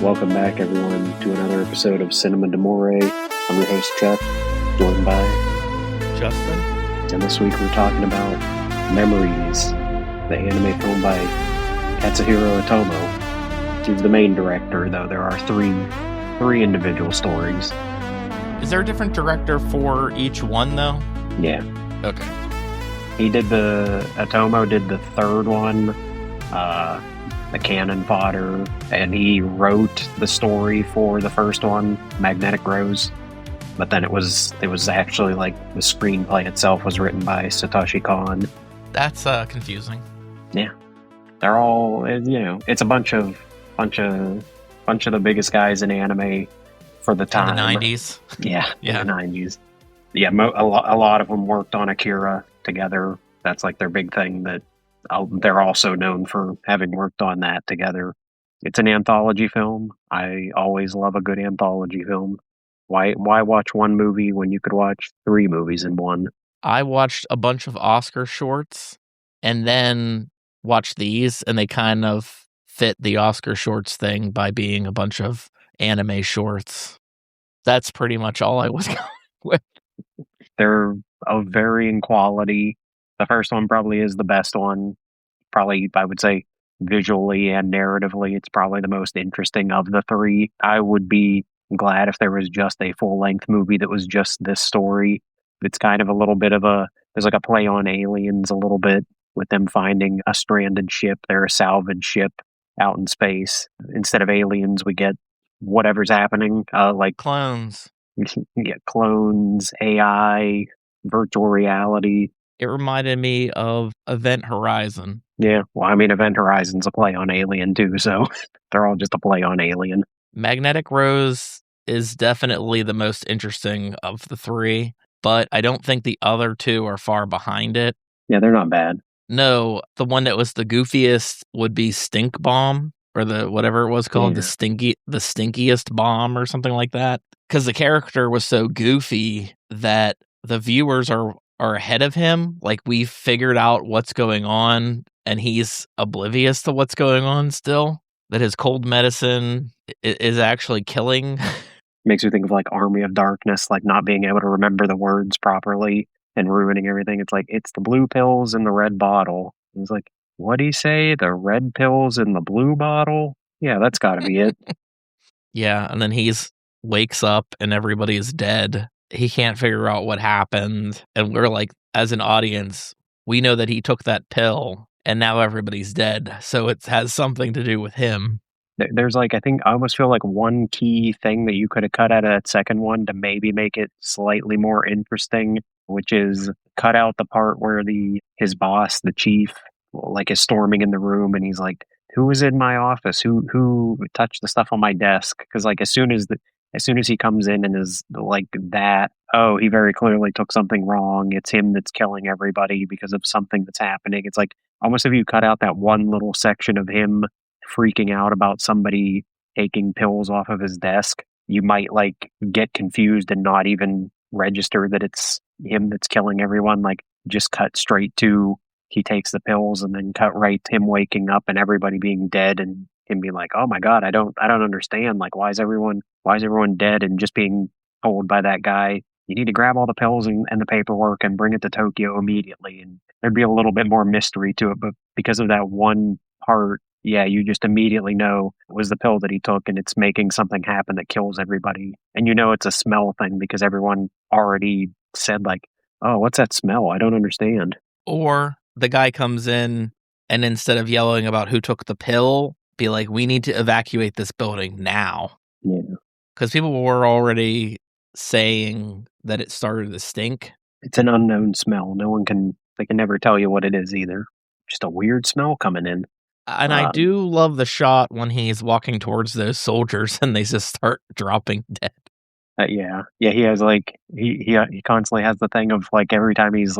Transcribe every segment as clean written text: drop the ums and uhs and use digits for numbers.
Welcome back, everyone, to another episode of Cinema d'Amore. I'm your host, Chuck, joined by Justin. And this week we're talking about Memories, the anime film by Katsuhiro Otomo. He's the main director, though there are three individual stories. Is there a different director for each one, though? Yeah. Okay. Otomo did the third one, the Cannon Fodder, and he wrote the story for the first one, Magnetic Rose. But then it was actually like the screenplay itself was written by Satoshi Kon. That's confusing. Yeah, they're all it's a bunch of the biggest guys in anime for the time. In the 90s. Yeah, in the 90s. Yeah, a lot of them worked on Akira together. That's like their big thing. That they're also known for having worked on that together. It's an anthology film. I always love a good anthology film. Why watch one movie when you could watch 3 movies in one? I watched a bunch of Oscar shorts and then watched these, and they kind of fit the Oscar shorts thing by being a bunch of anime shorts. That's pretty much all I was going with. They're of varying quality. The first one probably is the best one. Probably, I would say, visually and narratively, it's probably the most interesting of the 3. I would be glad if there was just a full-length movie that was just this story. It's kind of a little bit of there's like a play on Aliens a little bit, with them finding a stranded ship. They're a salvage ship out in space. Instead of aliens, we get whatever's happening, like clones. You get clones, AI, virtual reality. It reminded me of Event Horizon. Yeah, well, I mean, Event Horizon's a play on Alien too, so they're all just a play on Alien. Magnetic Rose is definitely the most interesting of the 3, but I don't think the other 2 are far behind it. Yeah, they're not bad. No, the one that was the goofiest would be Stink Bomb, or the whatever it was called, the stinkiest bomb or something like that. Because the character was so goofy that the viewers are ahead of him. Like, we figured out what's going on, and he's oblivious to what's going on still. That his cold medicine is actually killing. Makes you think of like Army of Darkness, like not being able to remember the words properly and ruining everything. It's like, it's the blue pills in the red bottle. He's like, what do you say? The red pills in the blue bottle? Yeah, that's got to be it. Yeah, and then wakes up and everybody is dead. He can't figure out what happened. And we're like, as an audience, we know that he took that pill and now everybody's dead. So it has something to do with him. There's like, I almost feel like one key thing that you could have cut out of that second one to maybe make it slightly more interesting, which is cut out the part where his boss, the chief, like is storming in the room and he's like, who was in my office? Who touched the stuff on my desk? Because like as soon as he comes in and is like that, oh, he very clearly took something wrong. It's him that's killing everybody because of something that's happening. It's like almost if you cut out that one little section of him freaking out about somebody taking pills off of his desk, you might like get confused and not even register that it's him that's killing everyone. Like just cut straight to he takes the pills and then cut right to him waking up and everybody being dead and him being like, oh my God, I don't understand. Like, why is everyone dead? And just being told by that guy, you need to grab all the pills and the paperwork and bring it to Tokyo immediately. And there'd be a little bit more mystery to it. But because of that one part, yeah, you just immediately know it was the pill that he took and it's making something happen that kills everybody. And you know it's a smell thing because everyone already said like, oh, what's that smell? I don't understand. Or the guy comes in and instead of yelling about who took the pill, be like, we need to evacuate this building now. Yeah. Because people were already saying that it started to stink. It's an unknown smell. They can never tell you what it is either. Just a weird smell coming in. And I do love the shot when he's walking towards those soldiers and they just start dropping dead. Yeah. He has like he constantly has the thing of like every time he's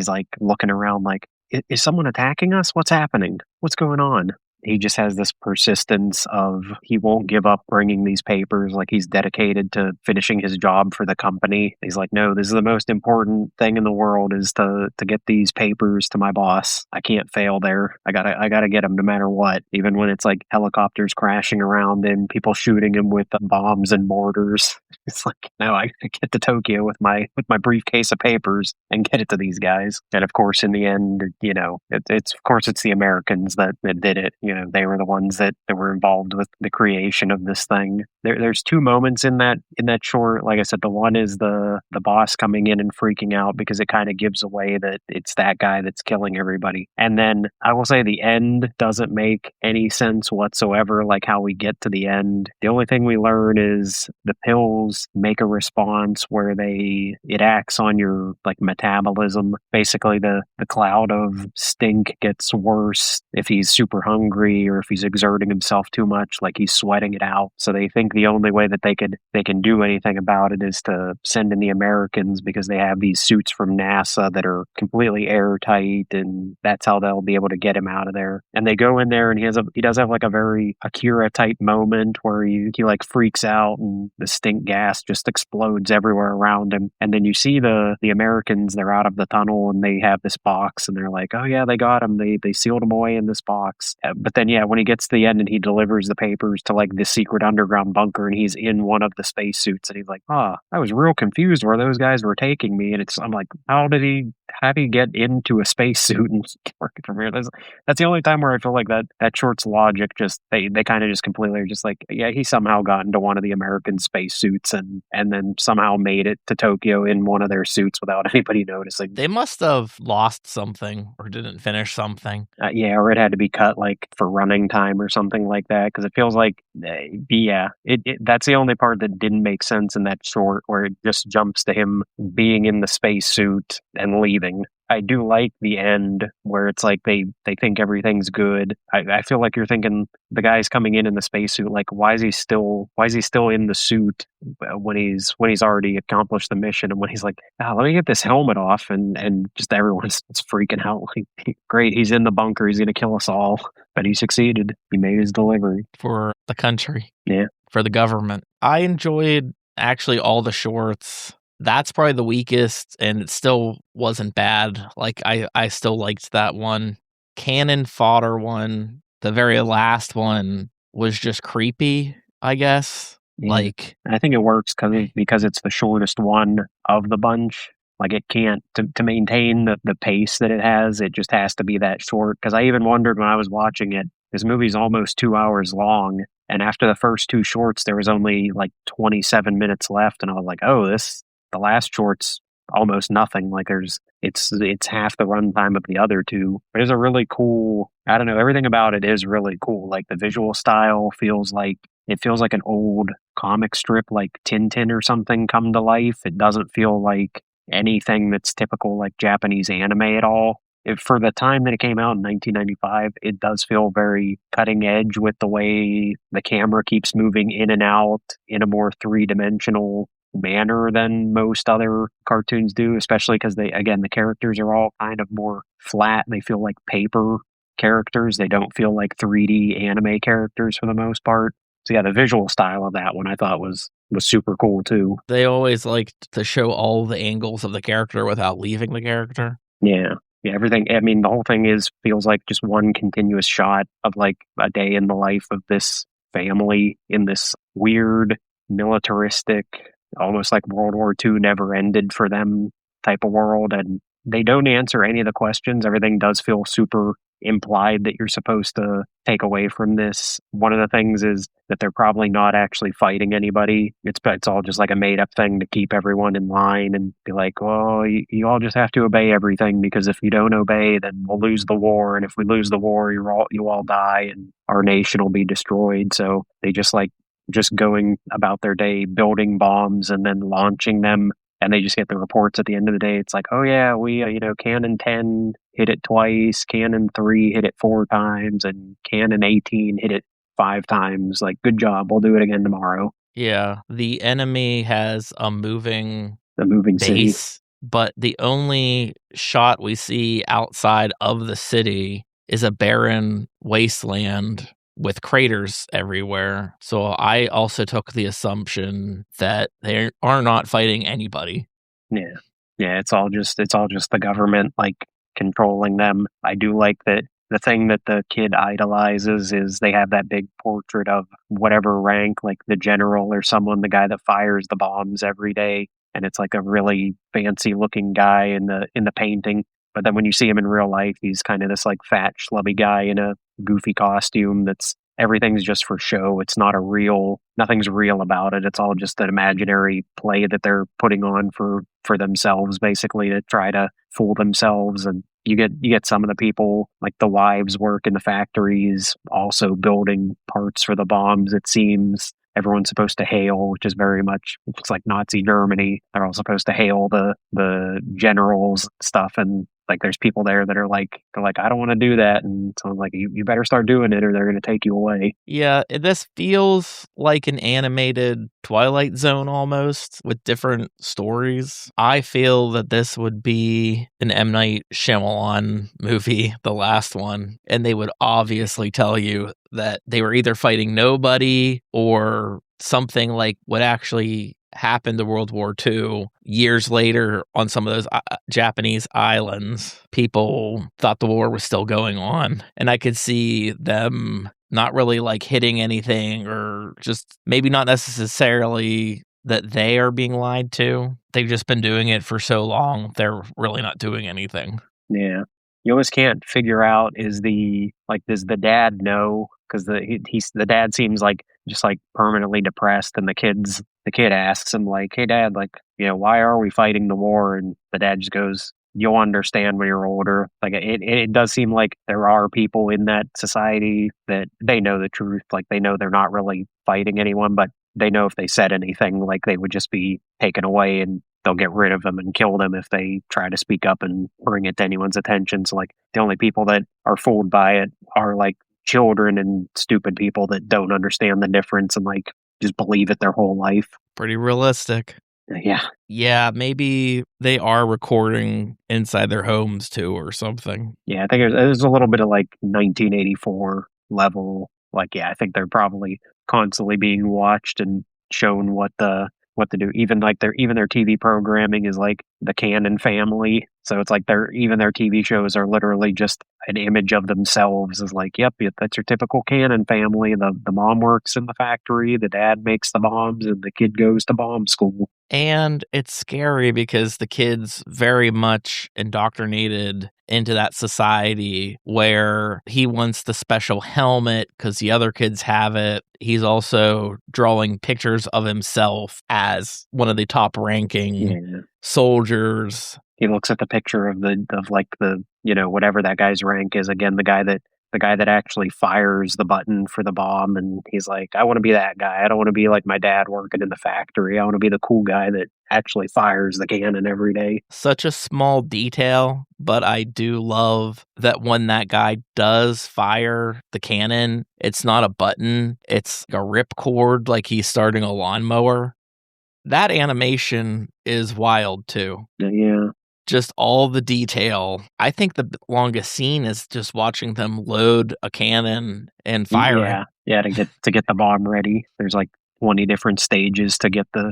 like looking around like, is someone attacking us? What's happening? What's going on? he just has this persistence of he won't give up bringing these papers. Like he's dedicated to finishing his job for the company. He's like, no, this is the most important thing in the world is to get these papers to my boss. I can't fail there. I gotta get them no matter what. Even when it's like helicopters crashing around him, people shooting him with bombs and mortars. It's like, no, I gotta get to Tokyo with my briefcase of papers and get it to these guys. And of course, in the end, it's of course it's the Americans that did it. They were the ones that were involved with the creation of this thing. There's two moments in that short. Like I said, the one is the boss coming in and freaking out because it kind of gives away that it's that guy that's killing everybody. And then I will say the end doesn't make any sense whatsoever. Like how we get to the end, the only thing we learn is the pills make a response where it acts on your like metabolism. Basically, the cloud of stink gets worse if he's super hungry or if he's exerting himself too much, like he's sweating it out. So they think the only way that they can do anything about it is to send in the Americans because they have these suits from NASA that are completely airtight, and that's how they'll be able to get him out of there. And they go in there, and he does have like a very Akira type moment where he like freaks out and the stink gas just explodes everywhere around him. And then you see the Americans, they're out of the tunnel and they have this box and they're like, oh yeah, they got him. They sealed him away in this box. But then yeah, when he gets to the end and he delivers the papers to like this secret underground bunker and he's in one of the spacesuits and he's like, I was real confused where those guys were taking me. And I'm like, how did he get into a spacesuit and work from here? That's the only time where I feel like that short's logic just they kind of just completely are just like, yeah, he somehow got into one of the American spacesuits and then somehow made it to Tokyo in one of their suits without anybody noticing. They must have lost something or didn't finish something. Yeah, or it had to be cut like for running time or something like that because it feels like, yeah, that's the only part that didn't make sense in that short where it just jumps to him being in the spacesuit and leaving. I do like the end where it's like they think everything's good. I feel like you're thinking the guy's coming in the spacesuit. Like, why is he still in the suit when he's already accomplished the mission? And when he's like, let me get this helmet off, and just everyone's freaking out. Like, great, he's in the bunker. He's gonna kill us all. But he succeeded. He made his delivery for the country. Yeah, for the government. I enjoyed actually all the shorts. That's probably the weakest, and it still wasn't bad. Like, I still liked that one. Cannon Fodder one, the very last one, was just creepy, I guess. Yeah. Like, I think it works because it's the shortest one of the bunch. Like, it can't, to maintain the pace that it has, it just has to be that short. Because I even wondered when I was watching it, this movie's almost 2 hours long, and after the first two shorts, there was only like 27 minutes left, and I was like, the last short's almost nothing. Like it's half the runtime of the other two. But it's a really cool, I don't know, everything about it is really cool. Like the visual style feels like an old comic strip like Tintin or something come to life. It doesn't feel like anything that's typical like Japanese anime at all. For the time that it came out in 1995, it does feel very cutting edge with the way the camera keeps moving in and out in a more three-dimensional manner than most other cartoons do, especially because the characters are all kind of more flat. They feel like paper characters. They don't feel like 3D anime characters for the most part. So yeah, the visual style of that one I thought was super cool too. They always liked to show all the angles of the character without leaving the character. Yeah. Yeah, everything. I mean, the whole thing feels like just one continuous shot of like a day in the life of this family in this weird militaristic, almost like World War II never ended for them type of world. And they don't answer any of the questions. Everything does feel super implied that you're supposed to take away from this. One of the things is that they're probably not actually fighting anybody. It's all just like a made up thing to keep everyone in line and be like, well, you all just have to obey everything because if you don't obey, then we'll lose the war. And if we lose the war, you all die and our nation will be destroyed. So they just going about their day building bombs and then launching them. And they just get the reports at the end of the day. It's like, oh yeah, we, Cannon 10 hit it twice, Cannon 3 hit it 4 times, and Cannon 18 hit it 5 times. Like, good job. We'll do it again tomorrow. Yeah. The enemy has a moving base, city. But the only shot we see outside of the city is a barren wasteland with craters everywhere. So I also took the assumption that they are not fighting anybody. Yeah. Yeah, it's all just the government like controlling them. I do like that the thing that the kid idolizes is they have that big portrait of whatever rank, like the general or someone, the guy that fires the bombs every day, and it's like a really fancy looking guy in the painting. But then when you see him in real life, he's kind of this like fat schlubby guy in a goofy costume that's everything's just for show. It's not a real, nothing's real about it. It's all just an imaginary play that they're putting on for themselves, basically, to try to fool themselves. And you get some of the people, like the wives work in the factories, also building parts for the bombs. It seems everyone's supposed to hail, which is very much, it's like Nazi Germany. They're all supposed to hail the generals stuff, and like there's people there that are like they're like, I don't want to do that, and so I'm like, you better start doing it or they're going to take you away. Yeah, this feels like an animated Twilight Zone almost, with different stories. I feel that this would be an M. Night Shyamalan movie, the last one, and they would obviously tell you that they were either fighting nobody or something like what actually happened to World War II years later on some of those Japanese islands. People thought the war was still going on, and I could see them not really like hitting anything, or just maybe not necessarily that they are being lied to. They've just been doing it for so long, they're really not doing anything. Yeah. You always can't figure out does the dad know? Because the dad seems like just like permanently depressed, and the kid asks him like, "Hey, Dad, like, why are we fighting the war?" And the dad just goes, "You'll understand when you're older." Like it does seem like there are people in that society that they know the truth, like they know they're not really fighting anyone, but they know if they said anything, like they would just be taken away and they'll get rid of them and kill them if they try to speak up and bring it to anyone's attention. So like the only people that are fooled by it are like children and stupid people that don't understand the difference and like just believe it their whole life. Pretty realistic. Yeah. Yeah, maybe they are recording inside their homes too or something. Yeah, I think there's a little bit of like 1984 level. Like, yeah, I think they're probably constantly being watched and shown what to do. Even like their TV programming is like the Cannon family. So it's like their TV shows are literally just an image of themselves as like, yep, that's your typical Cannon family. The mom works in the factory, the dad makes the bombs, and the kid goes to bomb school. And it's scary because the kid's very much indoctrinated into that society where he wants the special helmet because the other kids have it. He's also drawing pictures of himself as one of the top ranking soldiers. He looks at the picture of whatever that guy's rank is. Again, the guy that actually fires the button for the bomb, and he's like, I want to be that guy. I don't want to be like my dad working in the factory. I want to be the cool guy that actually fires the cannon every day. Such a small detail, but I do love that when that guy does fire the cannon, it's not a button, it's a ripcord like he's starting a lawnmower. That animation is wild too. Yeah. Just all the detail. I think the longest scene is just watching them load a cannon and fire it. Yeah, to get the bomb ready. There's like 20 different stages to get the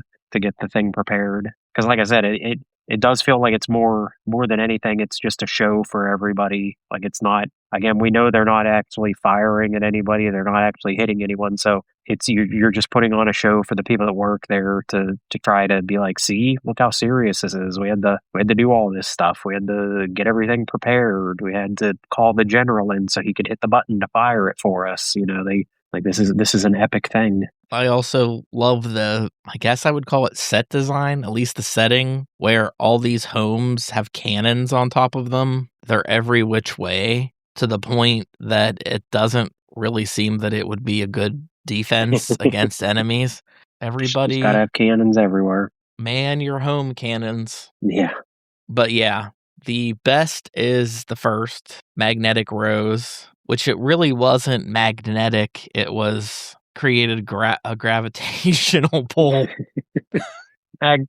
thing prepared. Because like I said, it does feel like it's more than anything, it's just a show for everybody. Like it's not, again, we know they're not actually firing at anybody, they're not actually hitting anyone, so it's you're just putting on a show for the people that work there to try to be like, see, look how serious this is. We had to do all this stuff. We had to get everything prepared. We had to call the general in so he could hit the button to fire it for us. This is an epic thing. I also love I guess I would call it set design, at least the setting, where all these homes have cannons on top of them. They're every which way, to the point that it doesn't really seem that it would be a good defense against enemies. Everybody just gotta have cannons everywhere. Man your home cannons. Yeah. But yeah, the best is the first, Magnetic Rose, which it really wasn't magnetic. It was created a gravitational pull.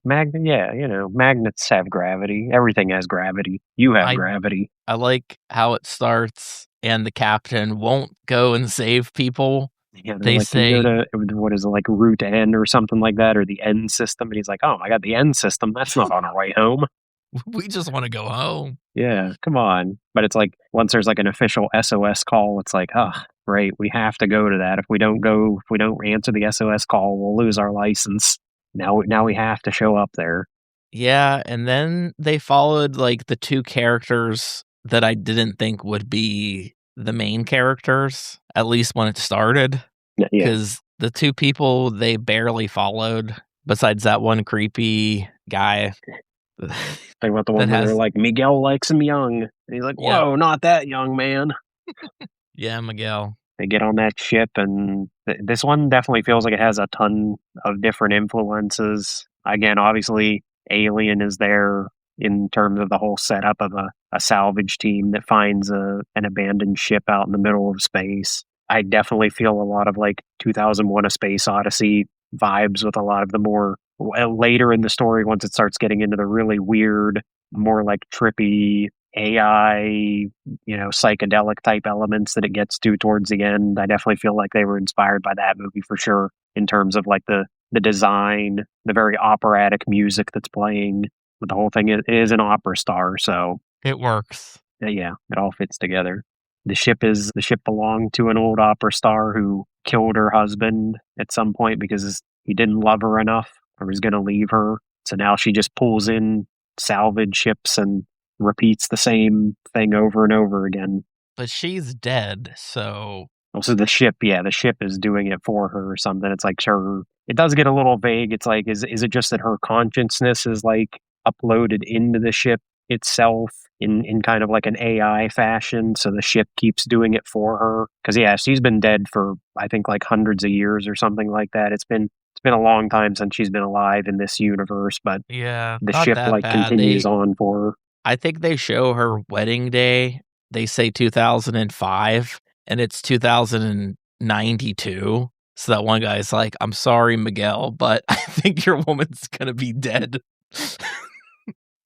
Magnets have gravity. Everything has gravity. You have gravity. I like how it starts and the captain won't go and save people. Yeah, they're They like, can you say, go to, what is it, like route N or something like that, or the N system? And he's like, oh my God, the N system, that's not on our way home. we just want to go home. Yeah, come on. But it's like, once there's like an official SOS call, it's like, oh, right, we have to go to that. If we don't go, if we don't answer the SOS call, we'll lose our license. Now we have to show up there. Yeah, and then they followed like the two characters that I didn't think would be the main characters, at least when it started. Yeah, Because the two people they barely followed, besides that one creepy guy. think about the one where they're like, Miguel likes him young. And he's like, whoa, not that young, man. Yeah, Miguel. They get on that ship, and this one definitely feels like it has a ton of different influences. Again, obviously, Alien is there in terms of the whole setup of a salvage team that finds an abandoned ship out in the middle of space. I definitely feel a lot of like 2001: A Space Odyssey vibes with a lot of the more later in the story, once it starts getting into the really weird, more like trippy AI, psychedelic type elements that it gets to towards the end. I definitely feel like they were inspired by that movie for sure, in terms of like the design, the very operatic music that's playing. But the whole thing is an opera star, so it works. Yeah, it all fits together. The ship belonged to an old opera star who killed her husband at some point because he didn't love her enough or was going to leave her. So now she just pulls in salvage ships and repeats the same thing over and over again. But she's dead, so... Also, the ship is doing it for her or something. It's like, sure, it does get a little vague. It's like, is it just that her consciousness is like uploaded into the ship itself in kind of like an AI fashion, so the ship keeps doing it for her? Because she's been dead for, I think, like hundreds of years or something like that. It's been a long time since she's been alive in this universe, but yeah, the ship like bad. Continues on for her. I think they show her wedding day. They say 2005, and it's 2092. So that one guy's like, I'm sorry, Miguel, but I think your woman's gonna be dead.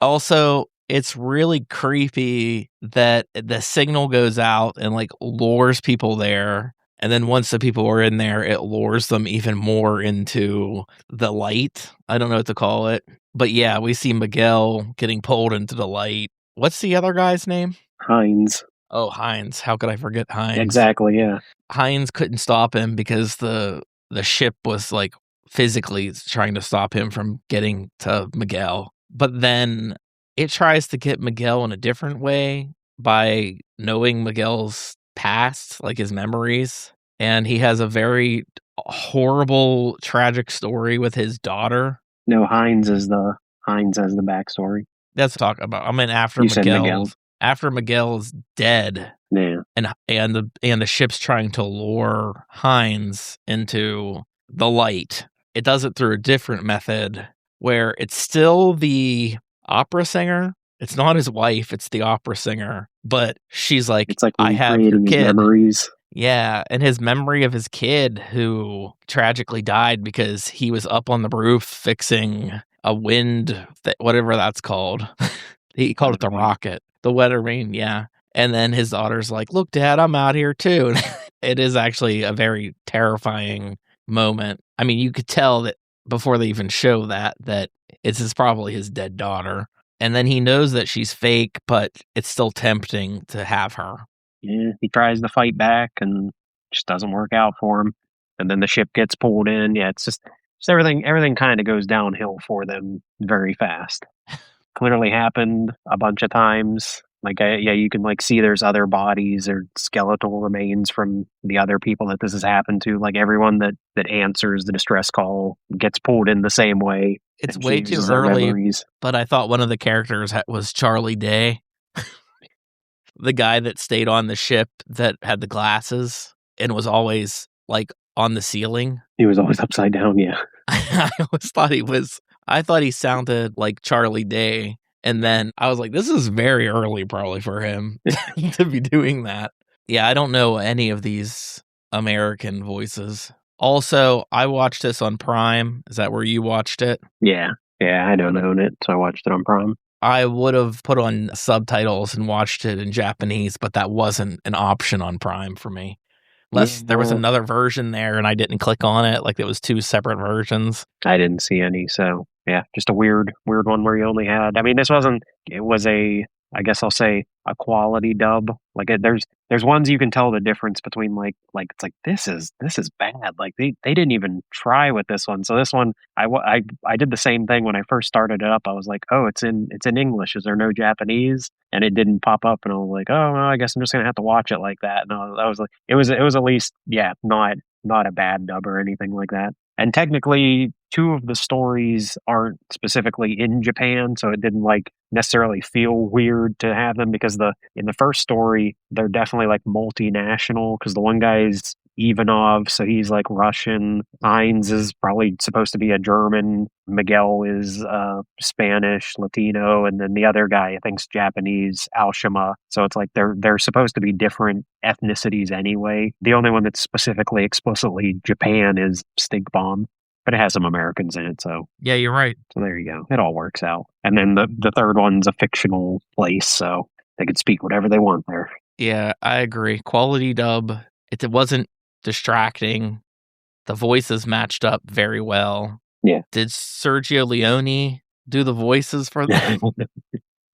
Also, it's really creepy that the signal goes out and like lures people there. And then once the people are in there, it lures them even more into the light. I don't know what to call it. But yeah, we see Miguel getting pulled into the light. What's the other guy's name? Hines. Oh, Hines. How could I forget Hines? Exactly, yeah. Hines couldn't stop him because the ship was like physically trying to stop him from getting to Miguel. But then it tries to get Miguel in a different way by knowing Miguel's past, like his memories. And he has a very horrible, tragic story with his daughter. No, Hines has the backstory. Let's talk about. I mean, after Miguel's dead, yeah, and the ship's trying to lure Hines into the light. It does it through a different method where it's still the opera singer. It's not his wife, it's the opera singer. But she's like, it's like I have your kid. Memories. Yeah, and his memory of his kid who tragically died because he was up on the roof fixing a wind, whatever that's called. He called it the rocket. The weather vane, yeah. And then his daughter's like, look, Dad, I'm out here too. It is actually a very terrifying moment. I mean, you could tell that before they even show that it's probably his dead daughter. And then he knows that she's fake, but it's still tempting to have her. Yeah, he tries to fight back and just doesn't work out for him. And then the ship gets pulled in. Yeah, it's just everything kind of goes downhill for them very fast. Clearly happened a bunch of times. Like, you can like see there's other bodies or skeletal remains from the other people that this has happened to. Like everyone that answers the distress call gets pulled in the same way. It's way too early, but I thought one of the characters was Charlie Day. The guy that stayed on the ship that had the glasses and was always like on the ceiling. He was always upside down, yeah. I thought he sounded like Charlie Day. And then I was like, this is very early probably for him to be doing that. Yeah, I don't know any of these American voices. Also, I watched this on Prime. Is that where you watched it? Yeah, I don't own it, so I watched it on Prime. I would have put on subtitles and watched it in Japanese, but that wasn't an option on Prime for me. Unless there was another version there and I didn't click on it, like it was 2 separate versions. I didn't see any, so yeah, just a weird one where you only had. I mean, it was I guess I'll say a quality dub. Like there's ones you can tell the difference between like it's like this is bad. Like they didn't even try with this one. So this one I did the same thing when I first started it up. I was like, oh, it's in English. Is there no Japanese? And it didn't pop up, and I was like, oh, well, I guess I'm just gonna have to watch it like that. And I was like, it was at least not a bad dub or anything like that. And technically, 2 of the stories aren't specifically in Japan, so it didn't like necessarily feel weird to have them because in the first story they're definitely like multinational because the one guy's Ivanov, so he's like Russian. Heinz is probably supposed to be a German. Miguel is Spanish, Latino, and then the other guy I think's Japanese, Alshima. So it's like they're supposed to be different ethnicities anyway. The only one that's specifically explicitly Japan is Stink Bomb. But it has some Americans in it, so yeah, you're right. So there you go. It all works out. And then the third one's a fictional place, so they could speak whatever they want there. Yeah, I agree. Quality dub. It wasn't distracting. The voices matched up very well. Yeah. Did Sergio Leone do the voices for them?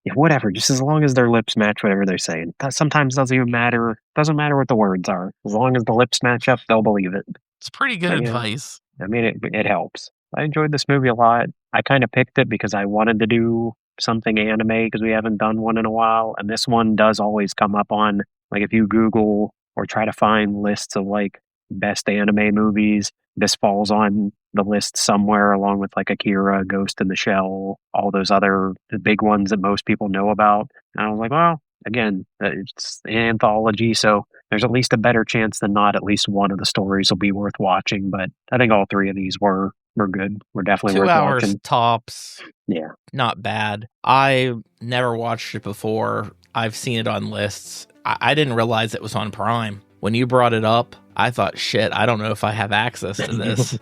Yeah, whatever. Just as long as their lips match whatever they're saying. That sometimes doesn't even matter. Doesn't matter what the words are. As long as the lips match up, they'll believe it. It's pretty good advice. I mean, it helps. I enjoyed this movie a lot. I kind of picked it because I wanted to do something anime because we haven't done one in a while. And this one does always come up on, like, if you Google or try to find lists of, like, best anime movies, this falls on the list somewhere along with, like, Akira, Ghost in the Shell, all those other the big ones that most people know about. And I was like, well, again, it's an anthology, so there's at least a better chance than not at least one of the stories will be worth watching. But I think all 3 of these were good. We're definitely worth 2 hours watching. Tops. Yeah. Not bad. I never watched it before. I've seen it on lists. I didn't realize it was on Prime. When you brought it up, I thought, shit, I don't know if I have access to this.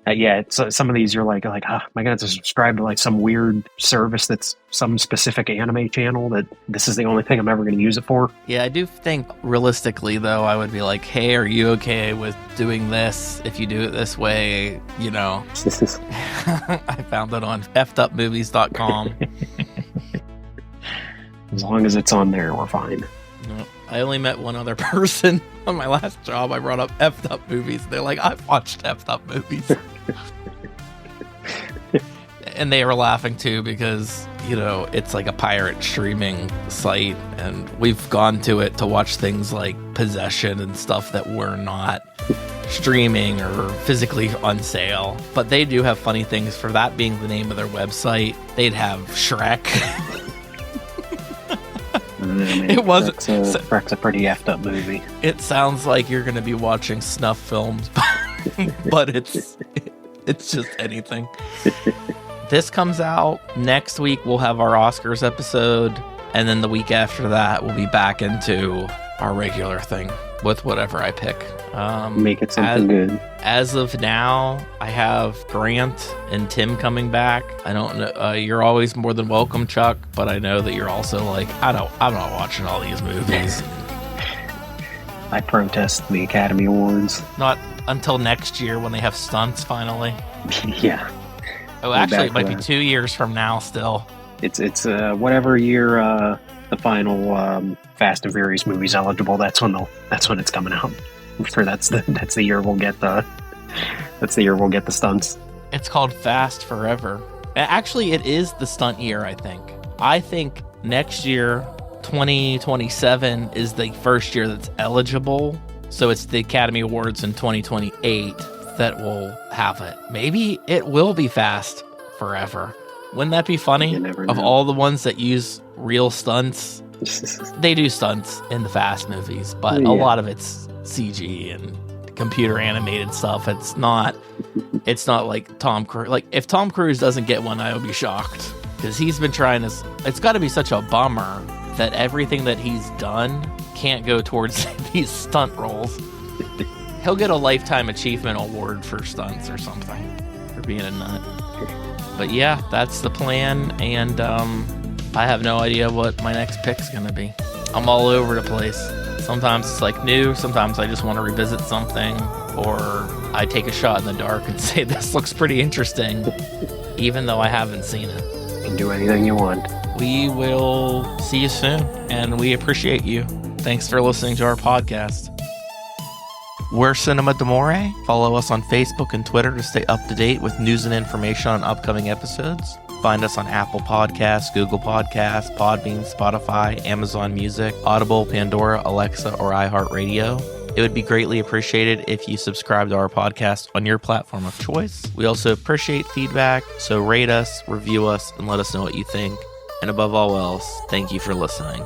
Yeah, it's, some of these you're like, oh, am I going to subscribe to like some weird service that's some specific anime channel that this is the only thing I'm ever going to use it for? Yeah, I do think realistically, though, I would be like, hey, are you okay with doing this? If you do it this way, you know. I found it on effedupmovies.com. As long as it's on there, we're fine. No, I only met one other person on my last job. I brought up effed up movies. They're like, I've watched effed up movies. And they were laughing too because, you know, it's like a pirate streaming site and we've gone to it to watch things like Possession and stuff that were not streaming or physically on sale. But they do have funny things. For that being the name of their website, they'd have Shrek. It wasn't. Shrek's a pretty effed up movie. It sounds like you're going to be watching snuff films, but it's just anything. This comes out next week. We'll have our Oscars episode, and then the week after that, we'll be back into our regular thing with whatever I pick. Make it something good. As of now, I have Grant and Tim coming back. I don't know. You're always more than welcome, Chuck, but I know that you're also like, I'm not watching all these movies. I protest the Academy Awards. Not until next year when they have stunts finally. Yeah. Oh, actually, it might be 2 years from now still. It's whatever year the final Fast and Furious movie's eligible. That's when it's coming out. I'm sure that's the year we'll get the stunts. It's called Fast Forever. Actually, it is the stunt year, I think. I think next year, 2027, is the first year that's eligible. So it's the Academy Awards in 2028 that will have it. Maybe it will be Fast Forever. Wouldn't that be funny? Of all the ones that use real stunts, they do stunts in the Fast movies, but a lot of it's CG and computer animated stuff. It's not like Tom Cruise. Like, if Tom Cruise doesn't get one, I would be shocked, because he's been trying to. It's got to be such a bummer that everything that he's done can't go towards these stunt roles. He'll get a Lifetime Achievement Award for stunts or something. for being a nut. But yeah, that's the plan, and I have no idea what my next pick's gonna be. I'm all over the place. Sometimes it's like new, sometimes I just want to revisit something, or I take a shot in the dark and say this looks pretty interesting, even though I haven't seen it. You can do anything you want. We will see you soon, and we appreciate you. Thanks for listening to our podcast. We're Cinema D'Amore. Follow us on Facebook and Twitter to stay up to date with news and information on upcoming episodes. Find us on Apple Podcasts, Google Podcasts, Podbean, Spotify, Amazon Music, Audible, Pandora, Alexa, or iHeartRadio. It would be greatly appreciated if you subscribe to our podcast on your platform of choice. We also appreciate feedback, so rate us, review us, and let us know what you think. And above all else, thank you for listening.